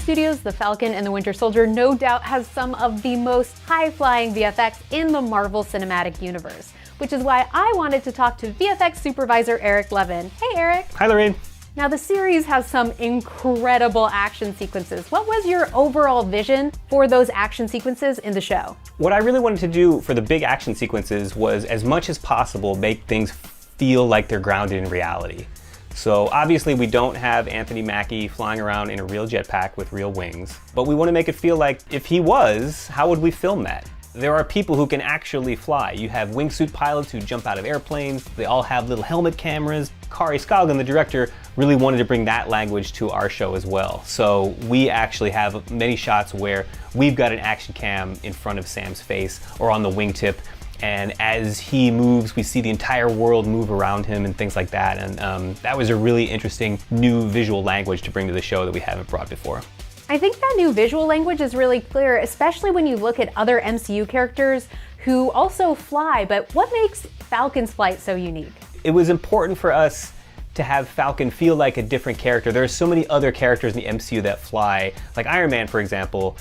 Studios' The Falcon and the Winter Soldier no doubt has some of the most high-flying VFX in the Marvel Cinematic Universe, which is why I wanted to talk to VFX supervisor Eric Levin. Hey Eric! Hi Lorraine! Now the series has some incredible action sequences. What was your overall vision for those action sequences in the show? What I really wanted to do for the big action sequences was, as much as possible, make things feel like they're grounded in reality. So obviously we don't have Anthony Mackie flying around in a real jetpack with real wings, but we want to make it feel like if he was, how would we film that? There are people who can actually fly. You have wingsuit pilots who jump out of airplanes. They all have little helmet cameras. Kari Skogland, the director, really wanted to bring that language to our show as well. So we actually have many shots where we've got an action cam in front of Sam's face or on the wingtip. And as he moves, we see the entire world move around him and things like that. And that was a really interesting new visual language to bring to the show that we haven't brought before. I think that new visual language is really clear, especially when you look at other MCU characters who also fly, but what makes Falcon's flight so unique? It was important for us to have Falcon feel like a different character. There are so many other characters in the MCU that fly, like Iron Man, for example.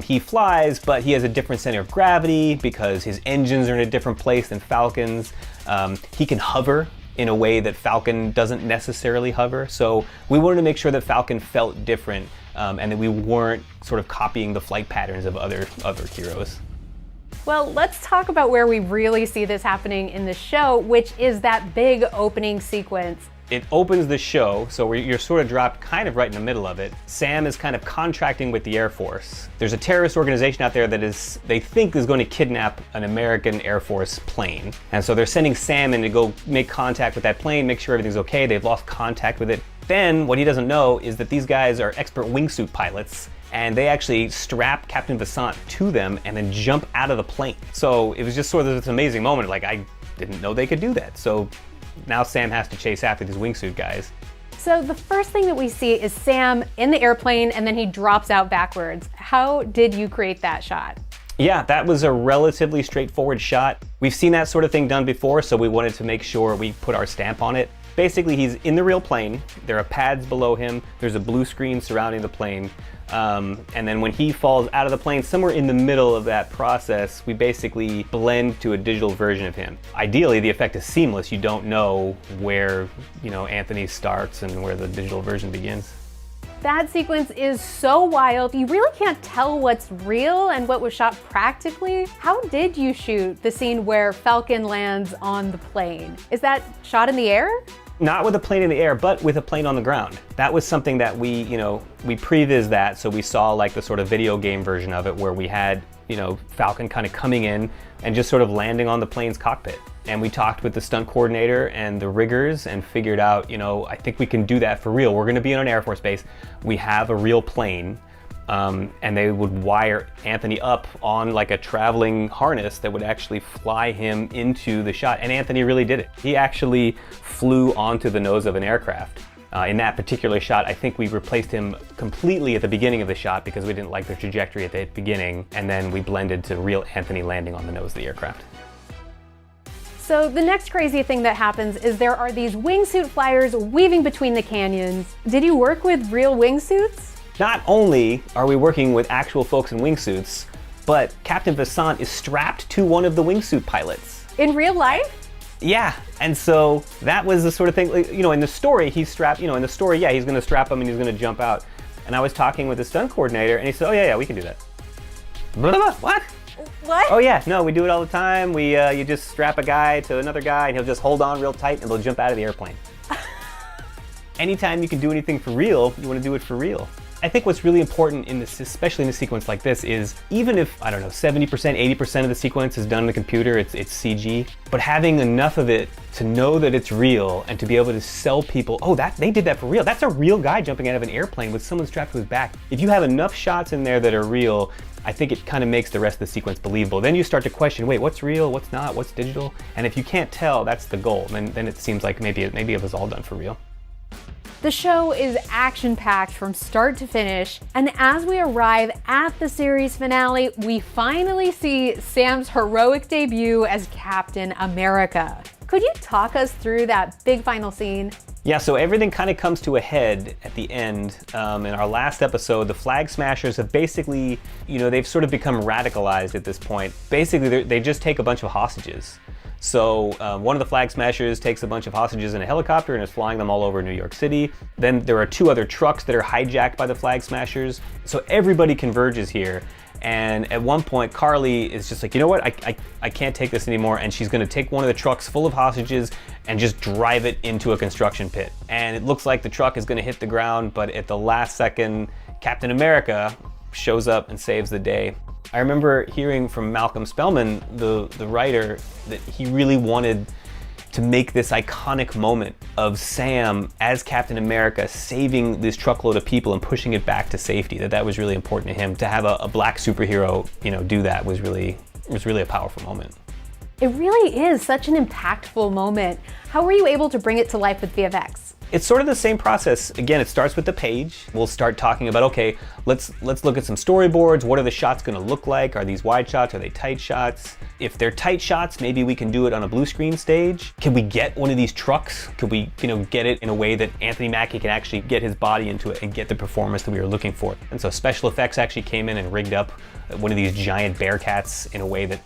He flies, but he has a different center of gravity because his engines are in a different place than Falcon's. He can hover in a way that Falcon doesn't necessarily hover. So we wanted to make sure that Falcon felt different and that we weren't sort of copying the flight patterns of other heroes. Well, let's talk about where we really see this happening in the show, which is that big opening sequence. It opens the show, so you're sort of dropped kind of right in the middle of it. Sam is kind of contracting with the Air Force. There's a terrorist organization out there that they think is going to kidnap an American Air Force plane. And so they're sending Sam in to go make contact with that plane, make sure everything's okay. They've lost contact with it. Then what he doesn't know is that these guys are expert wingsuit pilots, and they actually strap Captain Vassant to them and then jump out of the plane. So it was just sort of this amazing moment, like I didn't know they could do that. So now Sam has to chase after these wingsuit guys. So the first thing that we see is Sam in the airplane and then he drops out backwards. How did you create that shot? Yeah, that was a relatively straightforward shot. We've seen that sort of thing done before, so we wanted to make sure we put our stamp on it. Basically, he's in the real plane. There are pads below him. There's a blue screen surrounding the plane. And then when he falls out of the plane, somewhere in the middle of that process, we basically blend to a digital version of him. Ideally, the effect is seamless. You don't know where, Anthony starts and where the digital version begins. That sequence is so wild. You really can't tell what's real and what was shot practically. How did you shoot the scene where Falcon lands on the plane? Is that shot in the air? Not with a plane in the air, but with a plane on the ground. That was something that we previs that, so we saw like the sort of video game version of it where we had, Falcon kind of coming in and just sort of landing on the plane's cockpit. And we talked with the stunt coordinator and the riggers and figured out, I think we can do that for real. We're gonna be on an Air Force base. We have a real plane. And they would wire Anthony up on like a traveling harness that would actually fly him into the shot. And Anthony really did it. He actually flew onto the nose of an aircraft. In that particular shot, I think we replaced him completely at the beginning of the shot because we didn't like the trajectory at the beginning. And then we blended to real Anthony landing on the nose of the aircraft. So the next crazy thing that happens is there are these wingsuit flyers weaving between the canyons. Did you work with real wingsuits? Not only are we working with actual folks in wingsuits, but Captain Vassant is strapped to one of the wingsuit pilots. In real life? Yeah, and so that was the sort of thing, in the story he's strapped, he's gonna strap him and he's gonna jump out. And I was talking with the stunt coordinator and he said, oh yeah, we can do that. Blah, blah, blah. What? Oh yeah, no, we do it all the time. You just strap a guy to another guy and he'll just hold on real tight and they'll jump out of the airplane. Anytime you can do anything for real, you wanna do it for real. I think what's really important in this, especially in a sequence like this, is even if, 70%, 80% of the sequence is done on the computer, it's CG, but having enough of it to know that it's real and to be able to sell people, oh, they did that for real. That's a real guy jumping out of an airplane with someone strapped to his back. If you have enough shots in there that are real, I think it kind of makes the rest of the sequence believable. Then you start to question, wait, what's real, what's not, what's digital? And if you can't tell, that's the goal. Then it seems like maybe it was all done for real. The show is action-packed from start to finish, and as we arrive at the series finale, we finally see Sam's heroic debut as Captain America. Could you talk us through that big final scene? Yeah, so everything kind of comes to a head at the end. In our last episode, the Flag Smashers have basically, they've sort of become radicalized at this point. Basically, they just take a bunch of hostages. So one of the Flag Smashers takes a bunch of hostages in a helicopter and is flying them all over New York City. Then there are 2 other trucks that are hijacked by the Flag Smashers. So everybody converges here. And at one point, Carly is just like, you know what, I can't take this anymore. And she's gonna take one of the trucks full of hostages and just drive it into a construction pit. And it looks like the truck is gonna hit the ground, but at the last second, Captain America shows up and saves the day. I remember hearing from Malcolm Spellman, the writer, that he really wanted to make this iconic moment of Sam as Captain America saving this truckload of people and pushing it back to safety. That was really important to him. To have a black superhero, do that was really a powerful moment. It really is such an impactful moment. How were you able to bring it to life with VFX? It's sort of the same process. Again, it starts with the page. We'll start talking about, okay, let's look at some storyboards. What are the shots gonna look like? Are these wide shots? Are they tight shots? If they're tight shots, maybe we can do it on a blue screen stage. Can we get one of these trucks? Could we, get it in a way that Anthony Mackie can actually get his body into it and get the performance that we were looking for? And so special effects actually came in and rigged up one of these giant Bearcats in a way that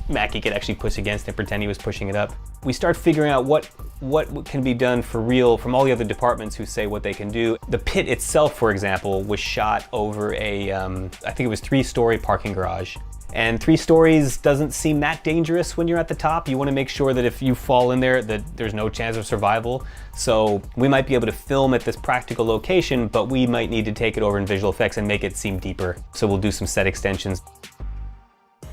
Mackie could actually push against and pretend he was pushing it up. We start figuring out what can be done for real from all the other departments who say what they can do. The pit itself, for example, was shot over a, I think it was 3-story parking garage. And 3 stories doesn't seem that dangerous when you're at the top. You want to make sure that if you fall in there, that there's no chance of survival. So we might be able to film at this practical location, but we might need to take it over in visual effects and make it seem deeper. So we'll do some set extensions.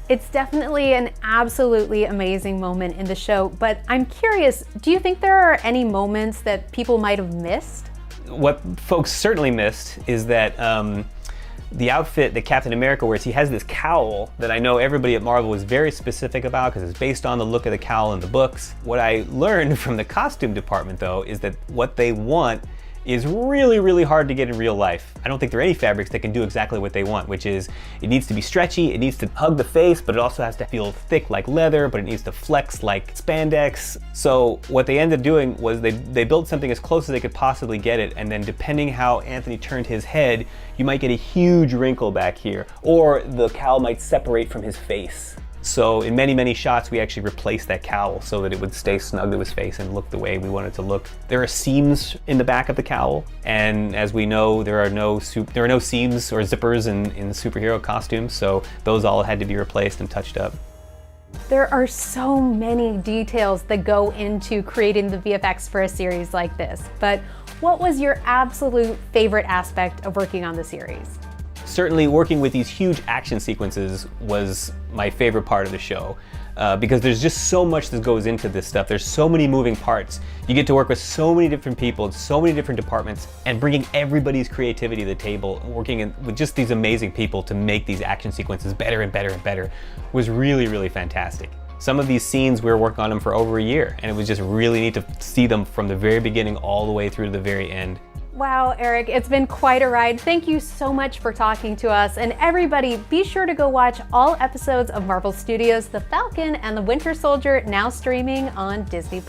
It's definitely an absolutely amazing moment in the show, but I'm curious, do you think there are any moments that people might have missed? What folks certainly missed is that the outfit that Captain America wears, he has this cowl that I know everybody at Marvel was very specific about because it's based on the look of the cowl in the books. What I learned from the costume department, though, is that what they want is really, really hard to get in real life. I don't think there are any fabrics that can do exactly what they want, which is it needs to be stretchy, it needs to hug the face, but it also has to feel thick like leather, but it needs to flex like spandex. So what they ended up doing was they built something as close as they could possibly get it, and then depending how Anthony turned his head, you might get a huge wrinkle back here, or the cowl might separate from his face. So in many, many shots, we actually replaced that cowl so that it would stay snug to his face and look the way we want it to look. There are seams in the back of the cowl, and as we know, there are no seams or zippers in superhero costumes, so those all had to be replaced and touched up. There are so many details that go into creating the VFX for a series like this, but what was your absolute favorite aspect of working on the series? Certainly working with these huge action sequences was my favorite part of the show because there's just so much that goes into this stuff. There's so many moving parts. You get to work with so many different people, so many different departments, and bringing everybody's creativity to the table, working with just these amazing people to make these action sequences better and better and better was really, really fantastic. Some of these scenes, we were working on them for over a year, and it was just really neat to see them from the very beginning all the way through to the very end. Wow, Eric, it's been quite a ride. Thank you so much for talking to us. And everybody, be sure to go watch all episodes of Marvel Studios' The Falcon and the Winter Soldier, now streaming on Disney+.